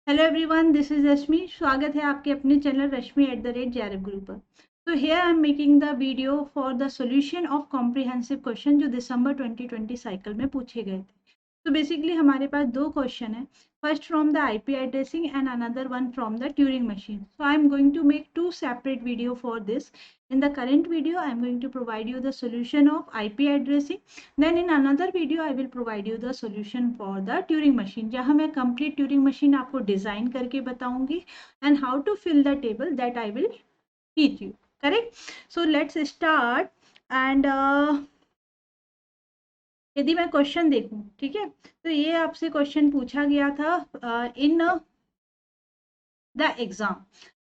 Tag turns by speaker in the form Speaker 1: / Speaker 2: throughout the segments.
Speaker 1: Hello everyone, this is रश्मि। स्वागत है आपके अपने चैनल रश्मि @JRF गुरु पर। तो here I am making the video for the solution of comprehensive question जो दिसंबर 2020 साइकिल में पूछे गए थे। तो बेसिकली हमारे पास दो क्वेश्चन है, first from the IP addressing and another one from the Turing machine. So I am going to make two separate video for this. In the current video, I am going to provide you the solution of IP addressing. Then in another video, I will provide you the solution for the Turing machine, जहाँ मैं complete Turing machine आपको design करके बताऊंगी and how to fill the table that I will teach you. Correct? So let's start. And यदि मैं question देखूं, ठीक है, तो ये आपसे क्वेश्चन पूछा गया था इन द एग्जाम।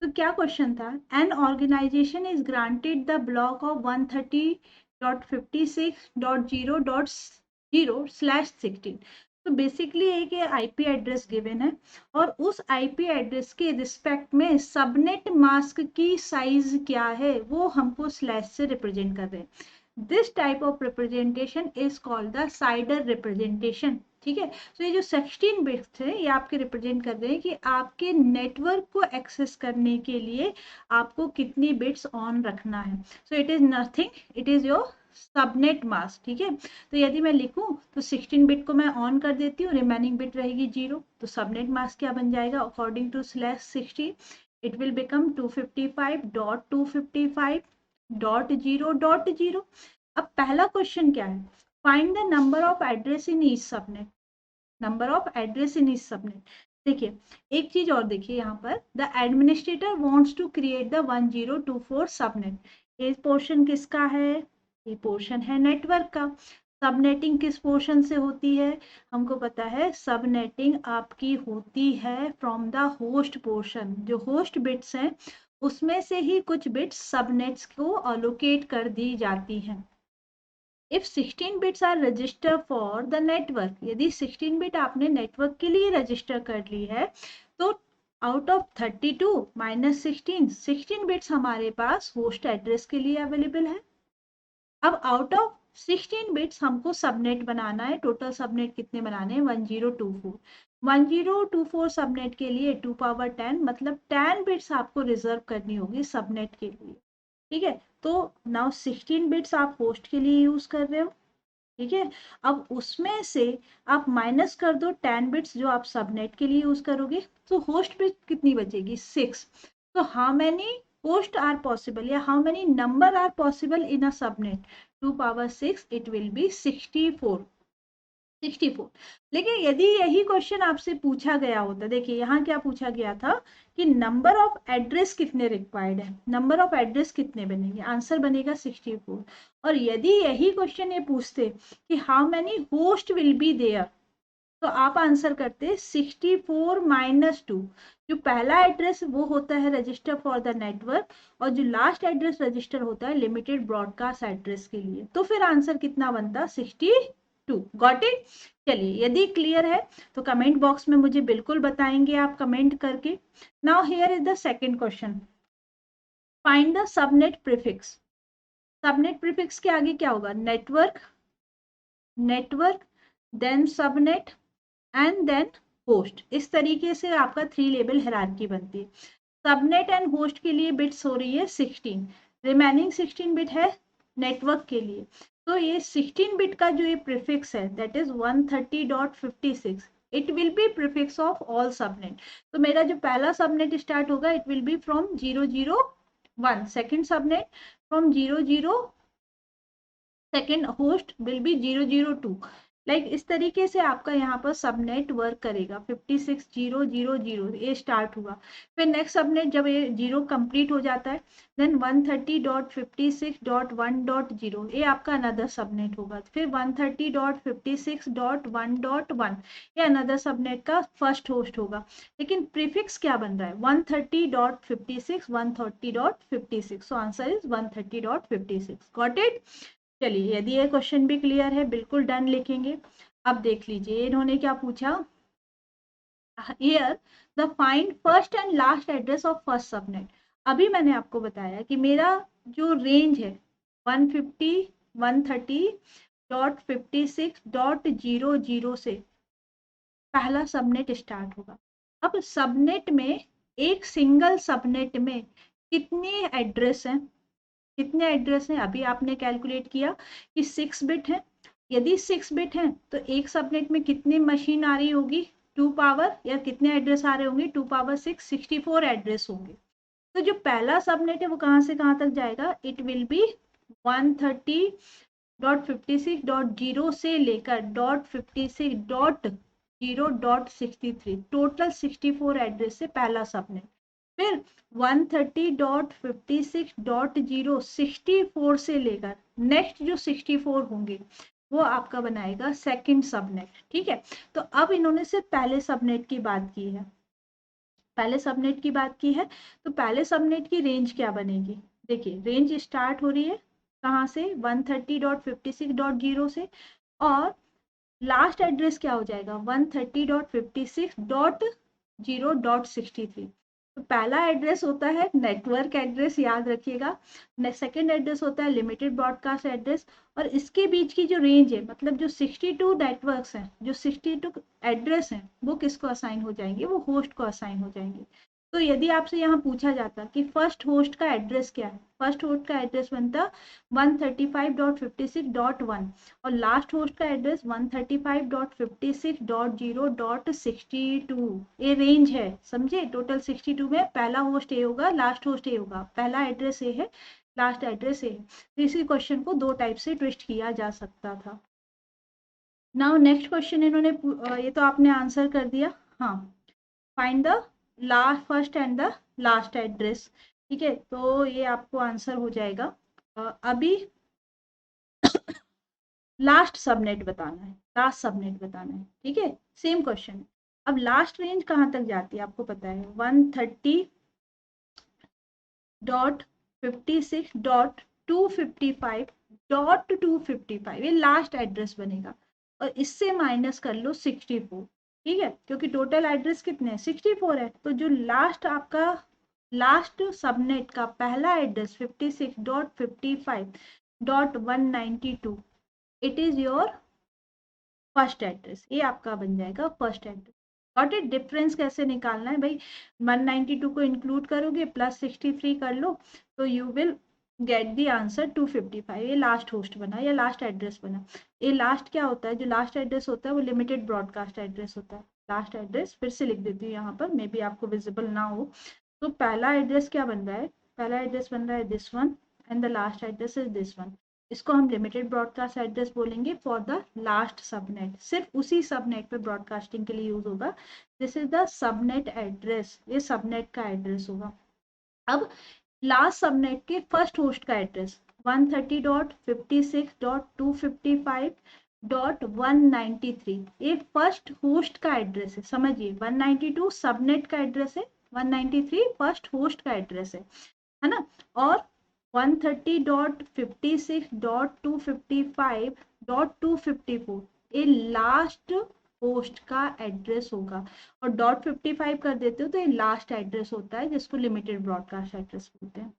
Speaker 1: तो क्या क्वेश्चन था? An organization is granted the block of 130.56.0.0/16। तो बेसिकली एक आईपी एड्रेस गिवन है और उस आईपी एड्रेस के रिस्पेक्ट में सबनेट मास्क की साइज क्या है वो हमको स्लैश से रिप्रेजेंट कर रहे हैं। This type of representation is called the cider representation. ठीक है, तो ये जो 16 बिट्स है ये आपके रिप्रेजेंट कर रहे हैं कि आपके नेटवर्क को एक्सेस करने के लिए आपको कितनी बिट्स ऑन रखना है। So it is nothing, it is your subnet mask. ठीक है, तो यदि मैं लिखूं तो 16 बिट को मैं ऑन कर देती हूँ, रिमेनिंग बिट रहेगी 0। तो सबनेट मास्क क्या बन जाएगा? According to /16 it will become 255.255.0.0। अब पहला क्वेश्चन क्या है? Find the number of address in each subnet. Number of address in each subnet. देखिए एक चीज और देखिए यहाँ पर, the administrator wants to create the 1024 subnet. ये पोर्शन किसका है? ये पोर्शन है नेटवर्क का। सबनेटिंग किस पोर्शन से होती है? हमको पता है सबनेटिंग आपकी होती है फ्रॉम द होस्ट पोर्शन। जो होस्ट बिट्स हैं उसमें से ही कुछ बिट्स सबनेट्स को अलोकेट कर दी जाती हैं। If 16 bits are register for the network, यदि 16 बिट आपने नेटवर्क के लिए रजिस्टर कर ली है तो आउट ऑफ 32 माइनस 16 बिट्स हमारे पास होस्ट एड्रेस के लिए अवेलेबल है। अब आउट ऑफ 16 बिट्स हमको सबनेट बनाना है। टोटल सबनेट कितने बनाने हैं? 1024। 1024 सबनेट के लिए 2 पावर 10 मतलब 10 बिट्स आपको रिजर्व करनी होगी सबनेट के लिए। ठीक है, तो नाउ 16 बिट्स आप होस्ट के लिए यूज कर रहे हो। ठीक है, अब उसमें से आप माइनस कर दो 10 बिट्स जो आप सबनेट के लिए यूज करोगे, तो होस्ट बिट कितनी बचेगी? 6। तो how many host are possible या how many number are possible in a subnet? 2 power 6 it will be 64। लेकिन यदि यही क्वेश्चन आपसे पूछा गया होता, देखिए यहाँ क्या पूछा गया था कि नंबर ऑफ एड्रेस कितने रिक्वायर्ड है, नंबर ऑफ एड्रेस कितने बनेंगे, आंसर बनेगा 64। और यदि यही क्वेश्चन ये पूछते कि how many host will be there, तो आप आंसर करते 64 माइनस 2। जो पहला एड्रेस वो होता है रजिस्टर फॉर द नेटवर्क और जो लास्ट एड्रेस रजिस्टर होता है लिमिटेड ब्रॉडकास्ट एड्रेस के लिए। तो फिर आंसर कितना बनता? 62। Got it? चलिए, यदि क्लियर है तो कमेंट बॉक्स में मुझे बिल्कुल बताएंगे आप कमेंट करके। Now here is the second question, find the subnet prefix. Subnet prefix के आगे क्या होगा? Network, network, then subnet and then host. इस तरीके से आपका 3 लेवल हायरार्की बनती है। सबनेट एंड होस्ट के लिए बिट्स हो रही है 16, रिमेनिंग 16 बिट है नेटवर्क के लिए। तो ये 16 बिट का जो ये प्रीफिक्स है that is 130.56, it will B prefix of all subnet. तो मेरा जो पहला सबनेट स्टार्ट होगा it will B from 001, second subnet from 00, second host will B 002। Like इस तरीके से आपका यहाँ पर सबनेट वर्क करेगा। 56,000 ये स्टार्ट हुआ, फिर नेक्स्ट सबनेट जब ये 0 कंप्लीट हो जाता है देन 130.56.1.0 ये आपका अनदर सबनेट होगा। फिर 130.56.1.1 ये अनदर सबनेट का फर्स्ट होस्ट होगा। लेकिन प्रीफिक्स क्या बन रहा है? 130.56 130.56। So answer is 130.56। Got it? चलिए, यदि ये क्वेश्चन भी क्लियर है बिल्कुल डन लिखेंगे। अब देख लीजिए इन्होंने क्या पूछा, here the find first and last address of first subnet. अभी मैंने आपको बताया कि मेरा जो रेंज है 150 130.56.00 से पहला सबनेट स्टार्ट होगा। अब सबनेट में, एक सिंगल सबनेट में कितने एड्रेस हैं, कितने एड्रेस हैं? अभी आपने कैलकुलेट किया कि 6 बिट है। यदि 6 बिट है तो एक सबनेट में कितनी मशीन आ रही होगी? 2 पावर, या कितने एड्रेस आ रहे होंगे? 2 पावर 6, 64 एड्रेस होंगे। तो जो पहला सबनेट है वो कहाँ से कहाँ तक जाएगा? इट विल बी 130.56.0 से लेकर .56.0.63, टोटल 64 एड्रेस से पहला सबनेट। फिर 130.56.0 से लेकर नेक्स्ट जो 64 होंगे वो आपका बनाएगा सेकंड सबनेट। ठीक है, तो अब इन्होंने सिर्फ पहले सबनेट की बात की है, पहले सबनेट की बात की है, तो पहले सबनेट की रेंज क्या बनेगी? देखिए रेंज स्टार्ट हो रही है कहाँ से? 130.56.0 से, और लास्ट एड्रेस क्या हो जाएगा? 130.56.0.63। तो पहला एड्रेस होता है नेटवर्क एड्रेस, याद रखिएगा। सेकेंड एड्रेस होता है लिमिटेड ब्रॉडकास्ट एड्रेस, और इसके बीच की जो रेंज है, मतलब जो 62 नेटवर्क्स हैं, जो 62 एड्रेस हैं, वो किसको असाइन हो जाएंगे? वो होस्ट को असाइन हो जाएंगे। तो यदि आपसे यहाँ पूछा जाता कि फर्स्ट होस्ट का एड्रेस क्या है, फर्स्ट होस्ट का एड्रेस बनता 135.56.1, और लास्ट होस्ट का एड्रेस 135.56.0.62। ये रेंज है, समझे? टोटल 62 में पहला होस्ट ए होगा, लास्ट होस्ट ए होगा, पहला एड्रेस ए है, लास्ट एड्रेस ए है। तो इसी क्वेश्चन को दो टाइप से ट्विस्ट किया जा सकता था। नाउ नेक्स्ट क्वेश्चन इन्होंने ये तो आपने आंसर कर दिया। हाँ, find the last first and the last address. ठीक है, तो ये आपको आंसर हो जाएगा। अभी लास्ट सबनेट बताना है, लास्ट सबनेट बताना है। ठीक है, सेम क्वेश्चन। अब लास्ट रेंज कहाँ तक जाती है आपको पता है? 130.56.255.255, ये लास्ट एड्रेस बनेगा, और इससे माइनस कर लो 64। ठीक है, क्योंकि टोटल एड्रेस कितने हैं? 64 है। तो जो लास्ट आपका लास्ट सबनेट का पहला address 56.55.192, it is your first address. ये आपका बन जाएगा first address. Got it? Difference कैसे निकालना है भाई? 192 को इंक्लूड करोगे प्लस 63 कर लो, तो you will get the answer 255। ये लास्ट होस्ट बना या लास्ट एड्रेस बना। ये लास्ट क्या होता है? जो लास्ट एड्रेस होता है वो लिमिटेड ब्रॉडकास्ट एड्रेस होता है। लास्ट एड्रेस फिर से लिख देती हूँ यहाँ पर, मे बी आपको विजिबल ना हो। तो पहला एड्रेस क्या बन रहा है? पहला एड्रेस बन रहा है this one, and the last address is this one. इसको हम लिमिटेड ब्रॉडकास्ट एड्रेस बोलेंगे फॉर द लास्ट सबनेट, सिर्फ उसी सबनेट पे ब्रॉडकास्टिंग के लिए यूज होगा। This is the subnet address, ये सबनेट का एड्रेस होगा। अब लास्ट सबनेट के फर्स्ट होस्ट का एड्रेस 130.56.255.193, ये फर्स्ट होस्ट का एड्रेस है। समझिए, 192 सबनेट का एड्रेस है, 193 फर्स्ट होस्ट का एड्रेस है ना। और 130.56.255.254 ये लास्ट होस्ट का एड्रेस होगा, और .55 कर देते हो तो ये लास्ट एड्रेस होता है, जिसको लिमिटेड ब्रॉडकास्ट एड्रेस बोलते हैं।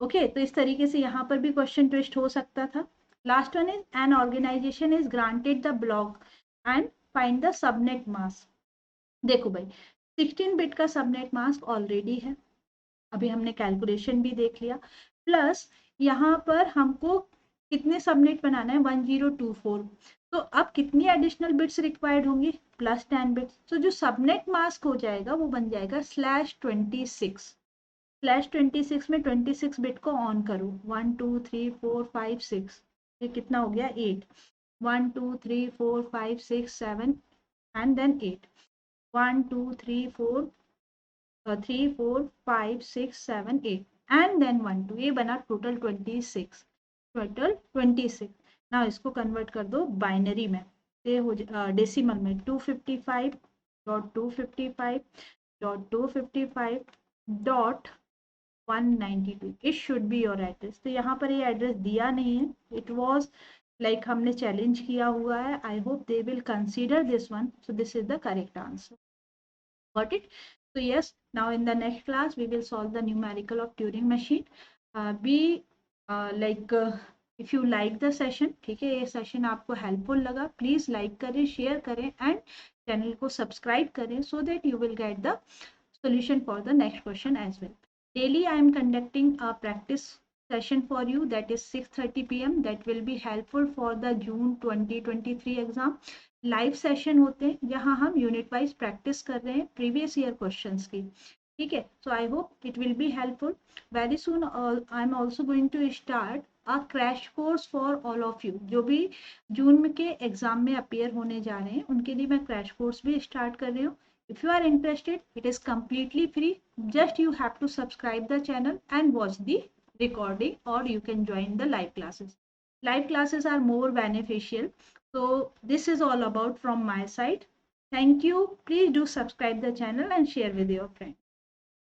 Speaker 1: ओके, तो इस तरीके से यहाँ पर भी क्वेश्चन ट्विस्ट हो सकता था। Last one is an organization is granted the block and find the subnet mask. देखो भाई, 16 बिट का सबनेट मास्क ऑलरेडी है, अभी हमने कैलकुलेशन भी देख लिया, प्लस यहाँ पर हमको कितने सबनेट बनाना है? 1024। तो अब कितनी एडिशनल बिट्स रिक्वायर्ड होंगी? Plus 10 bits. तो जो सबनेट मास्क हो जाएगा वो बन जाएगा /26। /26 में 26 बिट को ऑन करो, 1 2 3 4 5 6, ये कितना हो गया? 8। 1 2 3 4 5 6 7 एंड देन 8। 1 2 3 4 3 4 5 6 7 8 एंड देन 1 2, ये बना टोटल 26। टोटल 26। ना इसको कन्वर्ट कर दो बाइनरी में, ये हो डेसिमल में 255.255.255.192, it should be your address. तो यहाँ पर ये एड्रेस दिया नहीं है, इट वॉज लाइक हमने चैलेंज किया हुआ है। I hope they will consider this one, so this is the correct answer. Got it? So yes, now in the next class we will solve the numerical of Turing machine. Be like if you like the session, ठीक है, ये session आपको helpful लगा, please like करें, share करें and channel को subscribe करें so that you will get the solution for the next question as well. Daily I am conducting a practice session for you, that is 6:30 p.m. that will be helpful for the June 2023 exam. Live session होते हैं जहां हम unit wise practice कर रहे हैं previous year questions की, ठीक है. So I hope it will be helpful. Very soon I am also going to start a crash course for all of you. जो भी जून के एग्जाम में अपीयर होने जा रहे हैं उनके लिए मैं क्रैश कोर्स भी स्टार्ट कर रही हूँ. If you are interested, it is completely free. Just you have to subscribe the channel and watch the recording, or you can join the live classes. Live classes are more beneficial. So this is all about from my side. Thank you. Please do subscribe the channel and share with your friends.